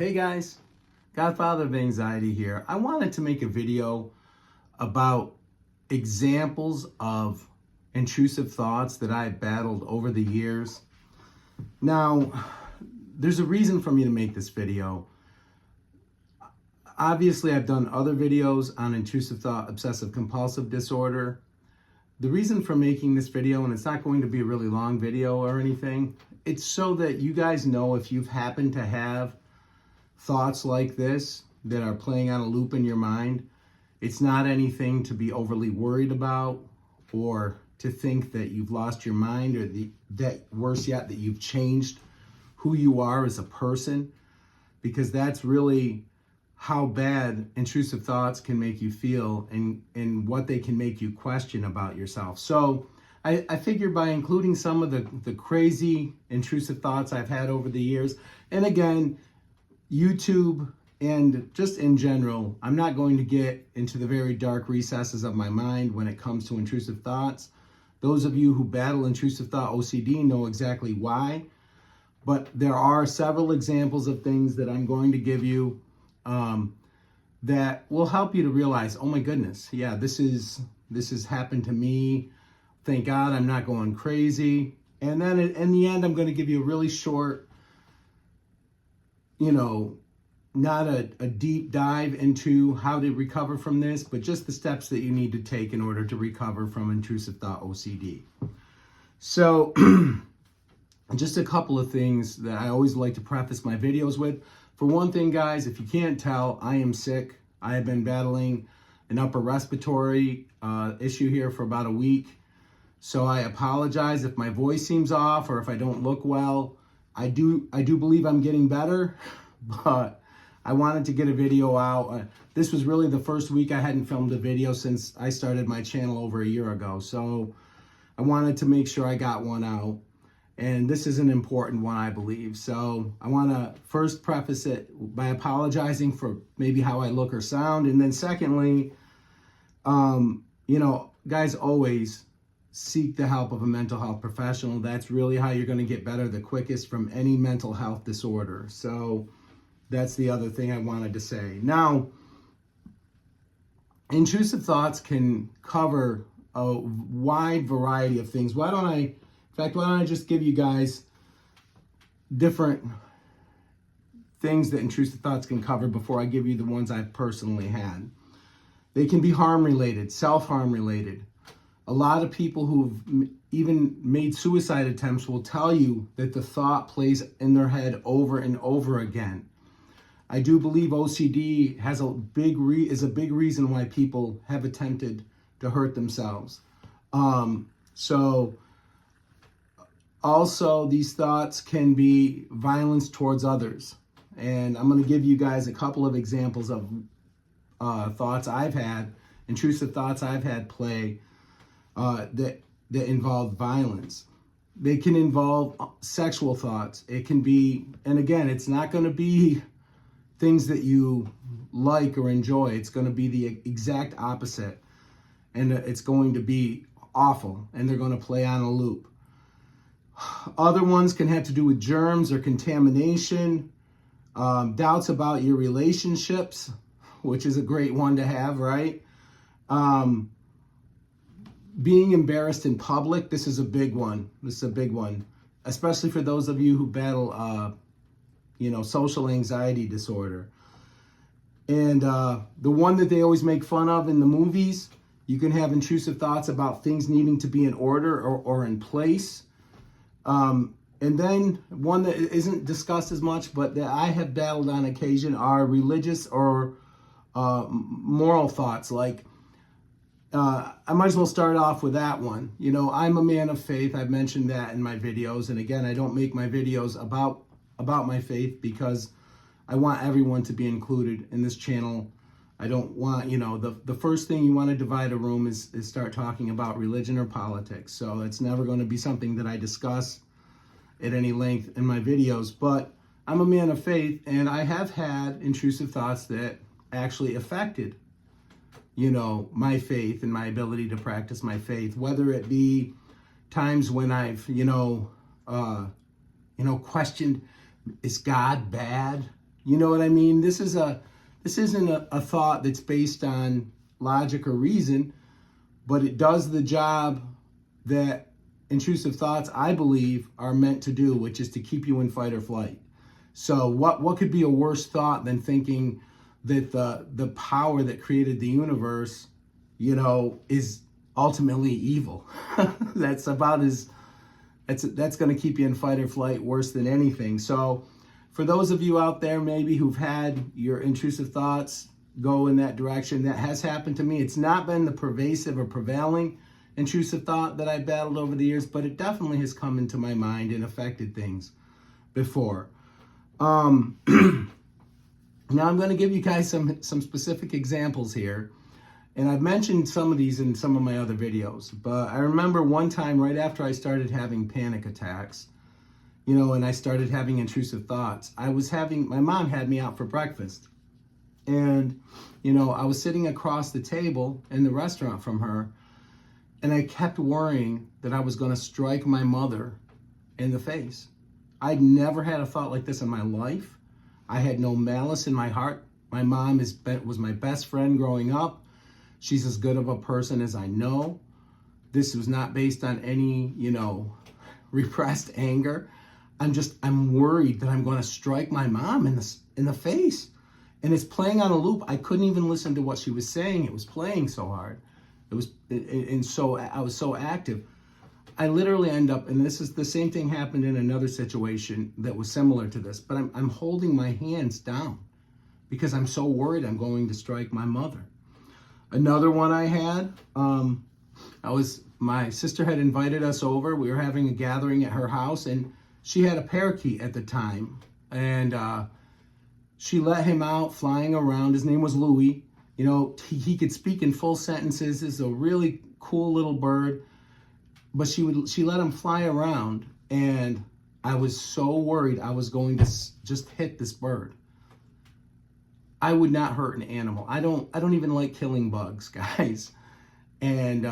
Hey guys, Godfather of Anxiety here. I wanted to make a video about examples of intrusive thoughts that I've battled over the years. Now, there's a reason for me to make this video. Obviously, I've done other videos on intrusive thought, obsessive compulsive disorder. The reason for making this video, and it's not going to be a really long video or anything, it's so that you guys know if you've happened to have thoughts like this that are playing on a loop in your mind. It's not anything to be overly worried about or to think that you've lost your mind or that worse yet, that you've changed who you are as a person, because that's really how bad intrusive thoughts can make you feel and what they can make you question about yourself. So I figured by including some of the crazy intrusive thoughts I've had over the years, and again, YouTube and just in general, I'm not going to get into the very dark recesses of my mind when it comes to intrusive thoughts. Those of you who battle intrusive thought OCD know exactly why, but there are several examples of things that I'm going to give you that will help you to realize, oh my goodness, yeah, this has happened to me. Thank God I'm not going crazy. And then in the end, I'm going to give you a really short, not a deep dive into how to recover from this, but just the steps that you need to take in order to recover from intrusive thought OCD. So just a couple of things that I always like to preface my videos with. For one thing, guys, if you can't tell, I am sick. I have been battling an upper respiratory issue here for about a week. So I apologize if my voice seems off or if I don't look well. I do believe I'm getting better, but I wanted to get a video out. This was really the first week I hadn't filmed a video since I started my channel over a year ago. So I wanted to make sure I got one out. And this is an important one, I believe. So I want to first preface it by apologizing for maybe how I look or sound. And then secondly, guys, always seek the help of a mental health professional. That's really how you're going to get better the quickest from any mental health disorder. So that's the other thing I wanted to say. Now, intrusive thoughts can cover a wide variety of things. Why don't I just give you guys different things that intrusive thoughts can cover before I give you the ones I've personally had. They can be harm related, self-harm related. A lot of people who've even made suicide attempts will tell you that the thought plays in their head over and over again. I do believe OCD is a big reason why people have attempted to hurt themselves. Also, these thoughts can be violence towards others. And I'm going to give you guys a couple of examples of thoughts I've had, intrusive thoughts I've had play that involve violence. They can involve sexual thoughts. It can be, and again, it's not going to be things that you like or enjoy. It's going to be the exact opposite. And it's going to be awful. And they're going to play on a loop. Other ones can have to do with germs or contamination, doubts about your relationships, which is a great one to have, right? Being embarrassed in public, this is a big one. This is a big one, especially for those of you who battle, social anxiety disorder. And the one that they always make fun of in the movies, you can have intrusive thoughts about things needing to be in order or in place. And then one that isn't discussed as much, but that I have battled on occasion, are religious or moral thoughts. Like, I might as well start off with that one. I'm a man of faith. I've mentioned that in my videos. And again, I don't make my videos about my faith because I want everyone to be included in this channel. I don't want, the first thing you want to divide a room is start talking about religion or politics. So it's never going to be something that I discuss at any length in my videos. But I'm a man of faith, and I have had intrusive thoughts that actually affected, my faith and my ability to practice my faith, whether it be times when I've, questioned, is God bad? You know what I mean? This isn't a thought that's based on logic or reason, but it does the job that intrusive thoughts, I believe, are meant to do, which is to keep you in fight or flight. So what could be a worse thought than thinking that the power that created the universe, is ultimately evil? That's going to keep you in fight or flight worse than anything. So for those of you out there maybe who've had your intrusive thoughts go in that direction, that has happened to me. It's not been the pervasive or prevailing intrusive thought that I've battled over the years, but it definitely has come into my mind and affected things before. Now I'm going to give you guys some specific examples here. And I've mentioned some of these in some of my other videos, but I remember one time right after I started having panic attacks, and I started having intrusive thoughts, my mom had me out for breakfast. And, I was sitting across the table in the restaurant from her, and I kept worrying that I was going to strike my mother in the face. I'd never had a thought like this in my life. I had no malice in my heart. My mom was my best friend growing up. She's as good of a person as I know. This was not based on any, repressed anger. I'm worried that I'm going to strike my mom in the face. And it's playing on a loop. I couldn't even listen to what she was saying. It was playing so hard. So I was so active. I literally end up, and this is the same thing happened in another situation that was similar to this, but I'm holding my hands down because I'm so worried I'm going to strike my mother. Another one I had, my sister had invited us over. We were having a gathering at her house, and she had a parakeet at the time, and she let him out flying around. His name was Louis. He could speak in full sentences. This is a really cool little bird, but she let him fly around, and I was so worried I was going to just hit this bird. I would not hurt an animal. I don't even like killing bugs, guys. And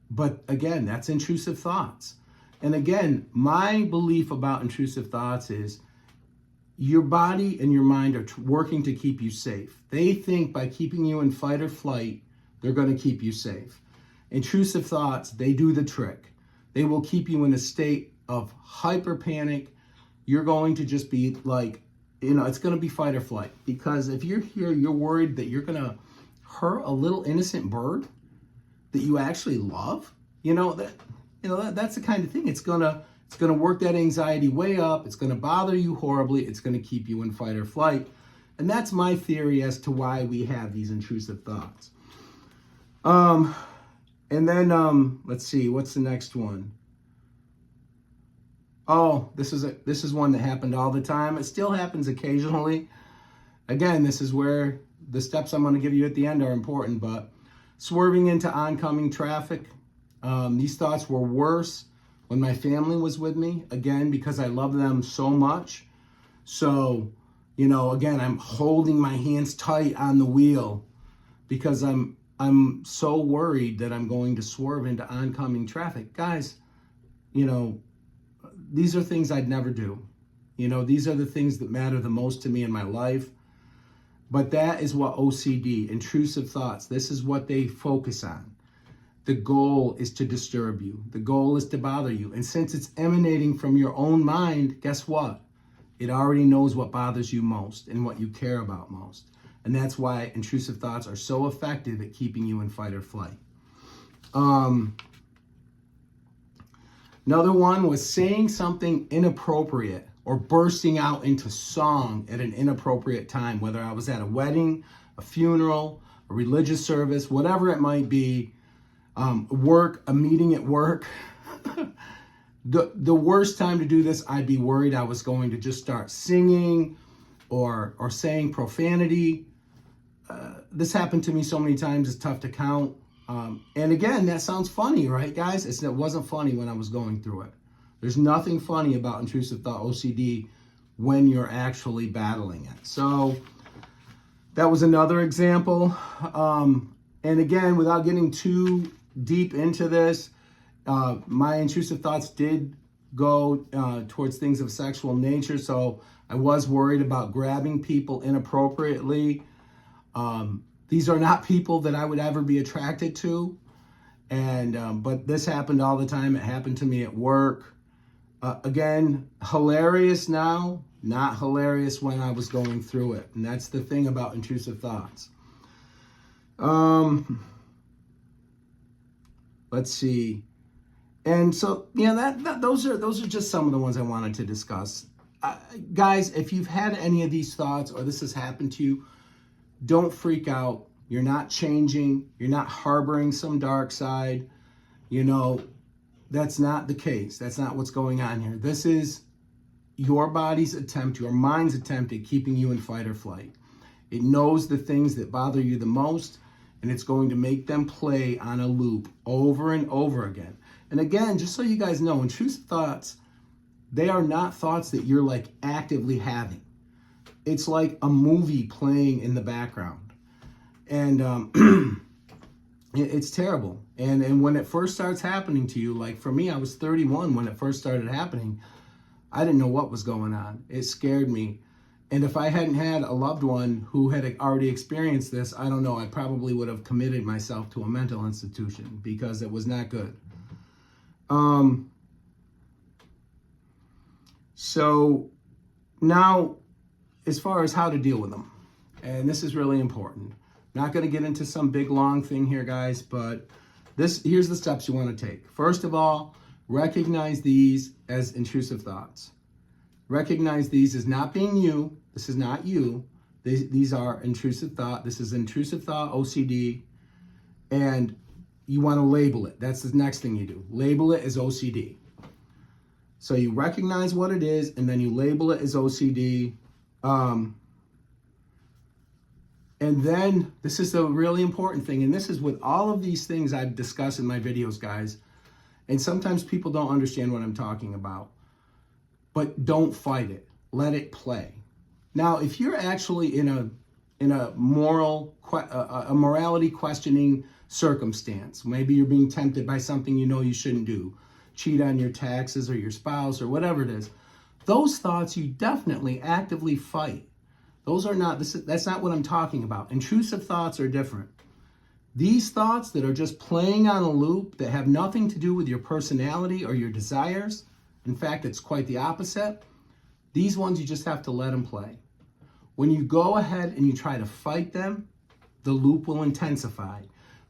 but again, that's intrusive thoughts. And again, my belief about intrusive thoughts is your body and your mind are working to keep you safe. They think by keeping you in fight or flight, they're going to keep you safe. Intrusive thoughts, they do the trick. They will keep you in a state of hyper panic. You're going to just be like, it's going to be fight or flight. Because if you're here, you're worried that you're going to hurt a little innocent bird that you actually love. That's the kind of thing. It's going to work that anxiety way up. It's going to bother you horribly. It's going to keep you in fight or flight. And that's my theory as to why we have these intrusive thoughts. And then let's see, what's the next one? Oh, this is one that happened all the time. It still happens occasionally. Again, this is where the steps I'm going to give you at the end are important, but swerving into oncoming traffic. These thoughts were worse when my family was with me, again, because I love them so much. So, again, I'm holding my hands tight on the wheel because I'm so worried that I'm going to swerve into oncoming traffic. Guys, these are things I'd never do. These are the things that matter the most to me in my life. But that is what OCD, intrusive thoughts, this is what they focus on. The goal is to disturb you. The goal is to bother you. And since it's emanating from your own mind, guess what? It already knows what bothers you most and what you care about most. And that's why intrusive thoughts are so effective at keeping you in fight or flight. Another one was saying something inappropriate or bursting out into song at an inappropriate time, whether I was at a wedding, a funeral, a religious service, whatever it might be, a meeting at work. The worst time to do this, I'd be worried I was going to just start singing or saying profanity. This happened to me so many times, it's tough to count. And again, that sounds funny, right, guys? It wasn't funny when I was going through it. There's nothing funny about intrusive thought OCD when you're actually battling it. So that was another example. And again, without getting too deep into this, my intrusive thoughts did go towards things of sexual nature. So I was worried about grabbing people inappropriately. These are not people that I would ever be attracted to. And but this happened all the time. It happened to me at work. Again, hilarious now, not hilarious when I was going through it. And that's the thing about intrusive thoughts. Let's see. And so, yeah, those are just some of the ones I wanted to discuss. Guys, if you've had any of these thoughts or this has happened to you, don't freak out. You're not changing. You're not harboring some dark side. That's not the case. That's not what's going on here. This is your body's attempt, your mind's attempt at keeping you in fight or flight. It knows the things that bother you the most, and it's going to make them play on a loop over and over again. And again, just so you guys know, intrusive thoughts, they are not thoughts that you're like actively having. It's like a movie playing in the background. And it's terrible. And when it first starts happening to you, like for me, I was 31 when it first started happening. I didn't know what was going on. It scared me. And if I hadn't had a loved one who had already experienced this, I don't know, I probably would have committed myself to a mental institution because it was not good. So now, as far as how to deal with them, and this is really important. Not going to get into some big long thing here, guys, but here's the steps you want to take. First of all, recognize these as intrusive thoughts. Recognize these as not being you. This is not you. These are intrusive thought. This is intrusive thought, OCD, and you want to label it. That's the next thing you do. Label it as OCD. So you recognize what it is, and then you label it as OCD. And then this is the really important thing, and this is with all of these things I've discussed in my videos, guys. And sometimes people don't understand what I'm talking about. But don't fight it. Let it play. Now, if you're actually in a morality questioning circumstance, maybe you're being tempted by something you shouldn't do, cheat on your taxes or your spouse or whatever it is, those thoughts you definitely actively fight. Those are not, that's not what I'm talking about. Intrusive thoughts are different. These thoughts that are just playing on a loop that have nothing to do with your personality or your desires, in fact, it's quite the opposite. These ones, you just have to let them play. When you go ahead and you try to fight them, the loop will intensify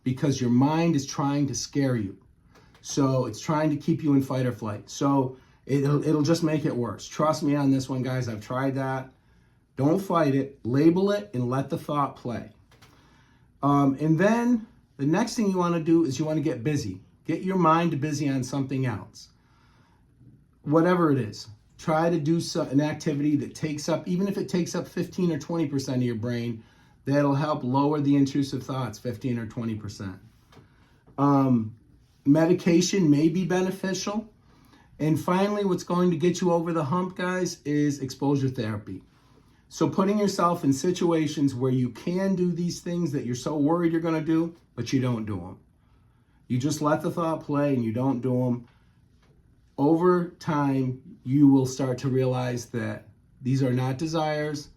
because your mind is trying to scare you. So it's trying to keep you in fight or flight. So it'll just make it worse. Trust me on this one, guys. I've tried that. Don't fight it. Label it and let the thought play. And then the next thing you want to do is you want to get busy. Get your mind busy on something else. Whatever it is. Try to do an activity that takes up, even if it takes up 15 or 20% of your brain, that'll help lower the intrusive thoughts 15 or 20%. Medication may be beneficial. And finally, what's going to get you over the hump, guys, is exposure therapy. So putting yourself in situations where you can do these things that you're so worried you're going to do, but you don't do them. You just let the thought play and you don't do them. Over time, you will start to realize that these are not desires.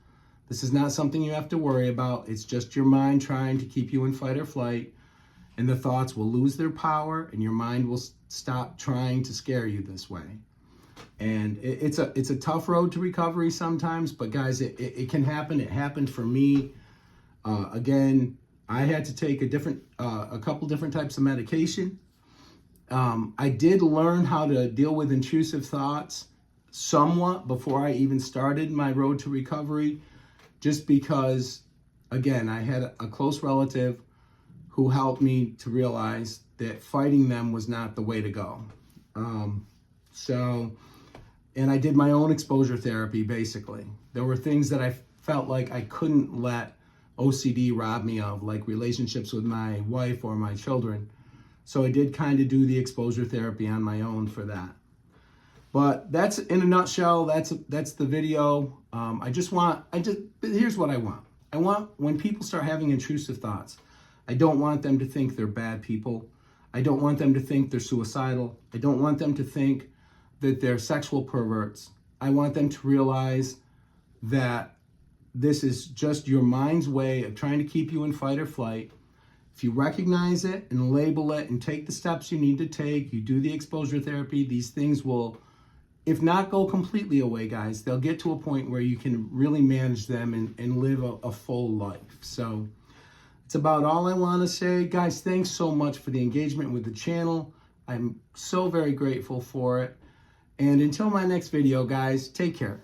This is not something you have to worry about. It's just your mind trying to keep you in fight or flight. And the thoughts will lose their power and your mind will stop trying to scare you this way. And it's a tough road to recovery sometimes, but guys, it can happen. It happened for me. Again, I had to take a couple different types of medication. I did learn how to deal with intrusive thoughts somewhat before I even started my road to recovery, just because, again, I had a close relative who helped me to realize that fighting them was not the way to go. And I did my own exposure therapy, basically. There were things that I felt like I couldn't let OCD rob me of, like relationships with my wife or my children. So I did kind of do the exposure therapy on my own for that. But that's, in a nutshell, that's the video. Here's what I want. I want, when people start having intrusive thoughts, I don't want them to think they're bad people. I don't want them to think they're suicidal. I don't want them to think that they're sexual perverts. I want them to realize that this is just your mind's way of trying to keep you in fight or flight. If you recognize it and label it and take the steps you need to take, you do the exposure therapy, these things will, if not go completely away, guys, they'll get to a point where you can really manage them and live a full life. So it's about all I want to say. Guys, thanks so much for the engagement with the channel. I'm so very grateful for it. And until my next video, guys, take care.